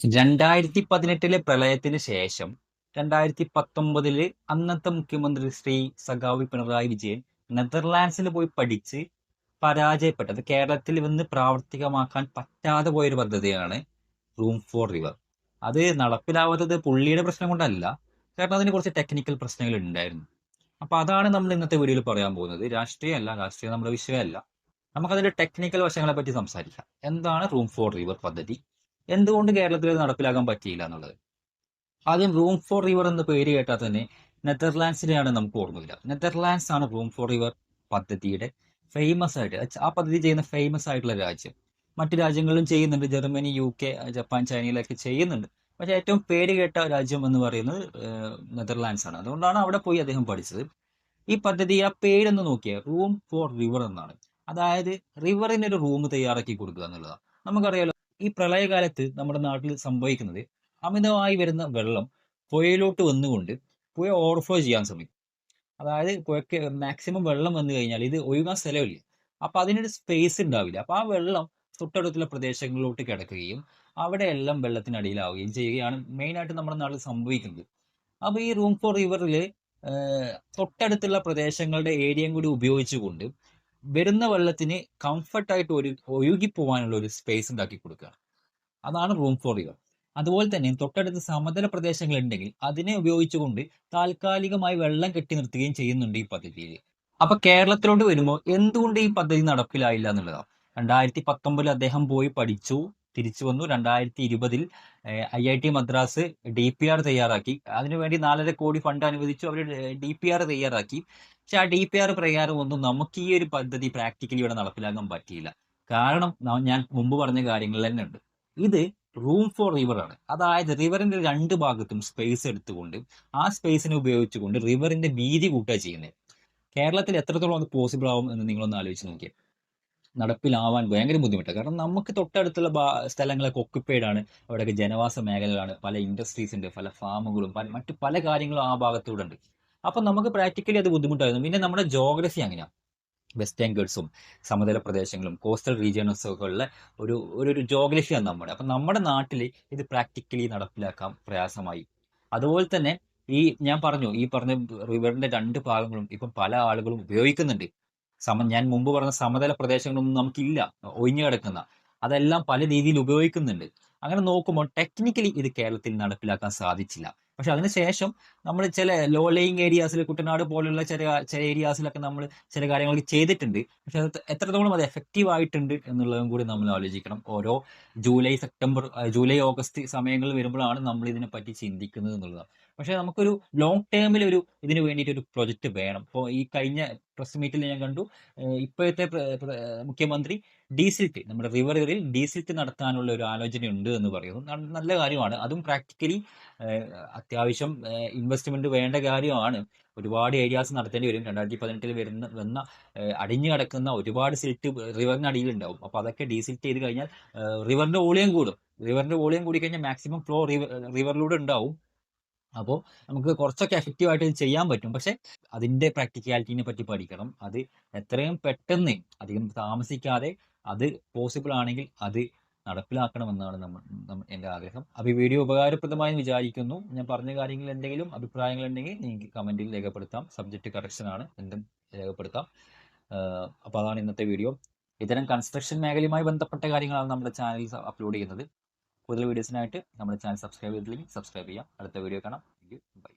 2018 പ്രളയത്തിന് ശേഷം 2019 അന്നത്തെ മുഖ്യമന്ത്രി ശ്രീ സഖാവ് പിണറായി വിജയൻ നെതർലാൻഡ്സിൽ പോയി പഠിച്ച് പരാജയപ്പെട്ടത് കേരളത്തിൽ വന്ന് പ്രാവർത്തികമാക്കാൻ പറ്റാതെ പോയൊരു പദ്ധതിയാണ് റൂം ഫോർ റിവർ. അത് നടപ്പിലാവാത്തത് പുള്ളിയുടെ പ്രശ്നം കൊണ്ടല്ല, കാരണം അതിന് കുറച്ച് ടെക്നിക്കൽ പ്രശ്നങ്ങൾ ഉണ്ടായിരുന്നു. അപ്പൊ അതാണ് നമ്മൾ ഇന്നത്തെ വീഡിയോയിൽ പറയാൻ പോകുന്നത്. രാഷ്ട്രീയമല്ല, രാഷ്ട്രീയം നമ്മുടെ വിഷയമല്ല. നമുക്കതിന്റെ ടെക്നിക്കൽ വശങ്ങളെ പറ്റി സംസാരിക്കാം. എന്താണ് റൂം ഫോർ റിവർ പദ്ധതി, എന്തുകൊണ്ട് കേരളത്തിൽ ഇത് നടപ്പിലാക്കാൻ പറ്റിയില്ല എന്നുള്ളത്. ആദ്യം റൂം ഫോർ റിവർ എന്ന പേര് കേട്ടാൽ തന്നെ നെതർലാൻഡ്സിനെയാണ് നമുക്ക് ഓർമ്മ വരിക. നെതർലാൻഡ്സ് ആണ് റൂം ഫോർ റിവർ പദ്ധതിയുടെ ഫേമസ് ആയിട്ട്, ആ പദ്ധതി ചെയ്യുന്ന ഫേമസ് ആയിട്ടുള്ള രാജ്യം. മറ്റു രാജ്യങ്ങളിലും ചെയ്യുന്നുണ്ട്, ജർമ്മനി, UK, ജപ്പാൻ, ചൈനയിലൊക്കെ ചെയ്യുന്നുണ്ട്. പക്ഷെ ഏറ്റവും പേര് കേട്ട രാജ്യം എന്ന് പറയുന്നത് നെതർലാൻഡ്സ് ആണ്. അതുകൊണ്ടാണ് അവിടെ പോയി അദ്ദേഹം പഠിച്ചത്. ഈ പദ്ധതി, ആ പേരൊന്ന് നോക്കിയാൽ റൂം ഫോർ റിവർ എന്നാണ്. അതായത് റിവറിന് ഒരു റൂം തയ്യാറാക്കി കൊടുക്കുക എന്നുള്ളതാണ്. നമുക്കറിയാലോ, ഈ പ്രളയകാലത്ത് നമ്മുടെ നാട്ടിൽ സംഭവിക്കുന്നത്, അമിതമായി വരുന്ന വെള്ളം പുഴയിലോട്ട് വന്നുകൊണ്ട് പുഴ ഓവർഫ്ലോ ചെയ്യാൻ ശ്രമിക്കും. അതായത് പുഴയ്ക്ക് മാക്സിമം വെള്ളം വന്നു കഴിഞ്ഞാൽ ഇത് ഒഴുകാൻ സ്ഥലമില്ല. അപ്പൊ അതിനൊരു സ്പേസ് ഉണ്ടാവില്ല. അപ്പൊ ആ വെള്ളം തൊട്ടടുത്തുള്ള പ്രദേശങ്ങളിലോട്ട് കിടക്കുകയും അവിടെയെല്ലാം വെള്ളത്തിനടിയിലാവുകയും ചെയ്യുകയാണ് മെയിനായിട്ട് നമ്മുടെ നാട്ടിൽ സംഭവിക്കുന്നത്. അപ്പൊ ഈ റൂം ഫോർ റിവറിൽ തൊട്ടടുത്തുള്ള പ്രദേശങ്ങളുടെ ഏരിയയും കൂടി ഉപയോഗിച്ചുകൊണ്ട് വരുന്ന വെള്ളത്തിന് കംഫർട്ടായിട്ട് ഒഴുകി പോകാനുള്ള ഒരു സ്പേസ് ഉണ്ടാക്കി കൊടുക്കുക. അതാണ് റൂം ഫോർ റിവർ. അതുപോലെ തന്നെ തൊട്ടടുത്ത് സമതല പ്രദേശങ്ങൾ ഉണ്ടെങ്കിൽ അതിനെ ഉപയോഗിച്ചുകൊണ്ട് താൽക്കാലികമായി വെള്ളം കെട്ടി നിർത്തുകയും ചെയ്യുന്നുണ്ട് ഈ പദ്ധതിയിൽ. അപ്പൊ കേരളത്തിലോട്ട് വരുമ്പോൾ എന്തുകൊണ്ട് ഈ പദ്ധതി നടപ്പിലായില്ല എന്നുള്ളതാണ്. 2019 അദ്ദേഹം പോയി പഠിച്ചു, തിരിച്ചു വന്നു. 2020 IIT മദ്രാസ് DPR തയ്യാറാക്കി. അതിനുവേണ്ടി 4.5 കോടി ഫണ്ട് അനുവദിച്ചു. അവർ DPR തയ്യാറാക്കി. പക്ഷെ ആ DPR പ്രകാരം ഒന്നും നമുക്ക് ഈ ഒരു പദ്ധതി പ്രാക്ടിക്കലി ഇവിടെ നടപ്പിലാക്കാൻ പറ്റിയില്ല. കാരണം ഞാൻ മുമ്പ് പറഞ്ഞ കാര്യങ്ങൾ തന്നെ ഉണ്ട്. ഇത് റൂം ഫോർ റിവർ ആണ്. അതായത് റിവറിന്റെ രണ്ട് ഭാഗത്തും സ്പേസ് എടുത്തുകൊണ്ട് ആ സ്പേസിനെ ഉപയോഗിച്ചുകൊണ്ട് റിവറിന്റെ വീതി കൂട്ടുക ചെയ്യുന്നത്. കേരളത്തിൽ എത്രത്തോളം അത് പോസിബിൾ ആവും എന്ന് നിങ്ങളൊന്ന് ആലോചിച്ച് നോക്കിയേ. നടപ്പിലാവാൻ ഭയങ്കര ബുദ്ധിമുട്ടാണ്. കാരണം നമുക്ക് തൊട്ടടുത്തുള്ള സ്ഥലങ്ങളൊക്കെ ഒക്യുപ്പൈഡ് ആണ്. അവിടെയൊക്കെ ജനവാസ മേഖലകളാണ്, പല ഇൻഡസ്ട്രീസ് ഉണ്ട്, പല ഫാമുകളും മറ്റു പല കാര്യങ്ങളും ആ ഭാഗത്തൂടെ ഉണ്ട്. അപ്പൊ നമുക്ക് പ്രാക്ടിക്കലി അത് ബുദ്ധിമുട്ടായിരുന്നു. പിന്നെ നമ്മുടെ ജോഗ്രഫി അങ്ങനെയാണ്. വെസ്റ്റേൺ ഗട്ട്സും സമതല പ്രദേശങ്ങളും കോസ്റ്റൽ റീജിയൻസും ഒക്കെ ഉള്ള ഒരു ഒരു ജോഗ്രഫിയാണ് നമ്മുടെ. അപ്പൊ നമ്മുടെ നാട്ടിൽ ഇത് പ്രാക്ടിക്കലി നടപ്പിലാക്കാൻ പ്രയാസമായി. അതുപോലെ തന്നെ ഞാൻ പറഞ്ഞു, ഈ പറഞ്ഞ റിവറിന്റെ രണ്ട് ഭാഗങ്ങളും ഇപ്പം പല ആളുകളും ഉപയോഗിക്കുന്നുണ്ട്. ഞാൻ മുമ്പ് പറഞ്ഞ സമതല പ്രദേശങ്ങളൊന്നും നമുക്കില്ല, ഒഴിഞ്ഞു കിടക്കുന്ന. അതെല്ലാം പല രീതിയിൽ ഉപയോഗിക്കുന്നുണ്ട്. അങ്ങനെ നോക്കുമ്പോൾ ടെക്നിക്കലി ഇത് കേരളത്തിൽ നടപ്പിലാക്കാൻ സാധിച്ചില്ല. പക്ഷെ അതിനുശേഷം നമ്മൾ ചില ലോ ലേയിങ് ഏരിയാസിൽ, കുട്ടനാട് പോലുള്ള ചില ചില ഏരിയാസിലൊക്കെ നമ്മൾ ചില കാര്യങ്ങളൊക്കെ ചെയ്തിട്ടുണ്ട്. പക്ഷെ അത് എത്രത്തോളം അത് എഫക്റ്റീവ് ആയിട്ടുണ്ട് എന്നുള്ളതും കൂടി നമ്മൾ ആലോചിക്കണം. ഓരോ ജൂലൈ ഓഗസ്റ്റ് സമയങ്ങളിൽ വരുമ്പോഴാണ് നമ്മൾ ഇതിനെപ്പറ്റി ചിന്തിക്കുന്നത് എന്നുള്ളതാണ്. പക്ഷെ നമുക്കൊരു ലോങ് ടേമിൽ ഇതിന് വേണ്ടിയിട്ട് ഒരു പ്രൊജക്ട് വേണം. ഇപ്പോൾ ഈ കഴിഞ്ഞ പ്രസ് മീറ്റിൽ ഞാൻ കണ്ടു, ഇപ്പോഴത്തെ മുഖ്യമന്ത്രി ഡീസിൽറ്റ്, നമ്മുടെ റിവറിൽ ഡീസിൽറ്റ് നടത്താനുള്ള ഒരു ആലോചന ഉണ്ട് എന്ന് പറയുന്നു. നല്ല കാര്യമാണ്. അതും പ്രാക്ടിക്കലി അത്യാവശ്യം ഇൻവെസ്റ്റ്മെന്റ് വേണ്ട കാര്യമാണ്. ഒരുപാട് ഏരിയാസ് നടത്തേണ്ടി വരും. 2018 വന്ന അടിഞ്ഞു കിടക്കുന്ന ഒരുപാട് സിൽറ്റ് റിവറിനടിയിൽ ഉണ്ടാവും. അപ്പൊ അതൊക്കെ ഡീസിൽറ്റ് ചെയ്ത് കഴിഞ്ഞാൽ റിവറിന്റെ വോളിയം കൂടും. റിവറിന്റെ വോളിയം കൂടി കഴിഞ്ഞാൽ മാക്സിമം ഫ്ലോ റിവറിലൂടെ ഉണ്ടാവും. അപ്പോൾ നമുക്ക് കുറച്ചൊക്കെ എഫക്റ്റീവ് ആയിട്ട് ഇത് ചെയ്യാൻ പറ്റും. പക്ഷെ അതിന്റെ പ്രാക്ടിക്കാലിറ്റിനെ പറ്റി പഠിക്കണം. അത് എത്രയും പെട്ടെന്ന്, അധികം താമസിക്കാതെ അത് പോസിബിൾ ആണെങ്കിൽ അത് നടപ്പിലാക്കണമെന്നാണ് എൻ്റെ ആഗ്രഹം. അപ്പോൾ ഈ വീഡിയോ ഉപകാരപ്രദമായി വിചാരിക്കുന്നു. ഞാൻ പറഞ്ഞ കാര്യങ്ങളിൽ എന്തെങ്കിലും അഭിപ്രായങ്ങൾ ഉണ്ടെങ്കിൽ നിങ്ങൾക്ക് കമന്റിൽ രേഖപ്പെടുത്താം. സബ്ജക്റ്റ് കറക്ഷൻ ആണ്, എന്തും രേഖപ്പെടുത്താം. അപ്പോൾ അതാണ് ഇന്നത്തെ വീഡിയോ. ഇത്തരം കൺസ്ട്രക്ഷൻ മേഖലയുമായി ബന്ധപ്പെട്ട കാര്യങ്ങളാണ് നമ്മുടെ ചാനലിൽ അപ്ലോഡ് ചെയ്യുന്നത്. കൂടുതൽ വീഡിയോസിനായിട്ട് നമ്മുടെ ചാനൽ സബ്സ്ക്രൈബ് ചെയ്തില്ലെങ്കിൽ സബ്സ്ക്രൈബ് ചെയ്യാം. അടുത്ത വീഡിയോ കാണാം. Thank you. ബൈ.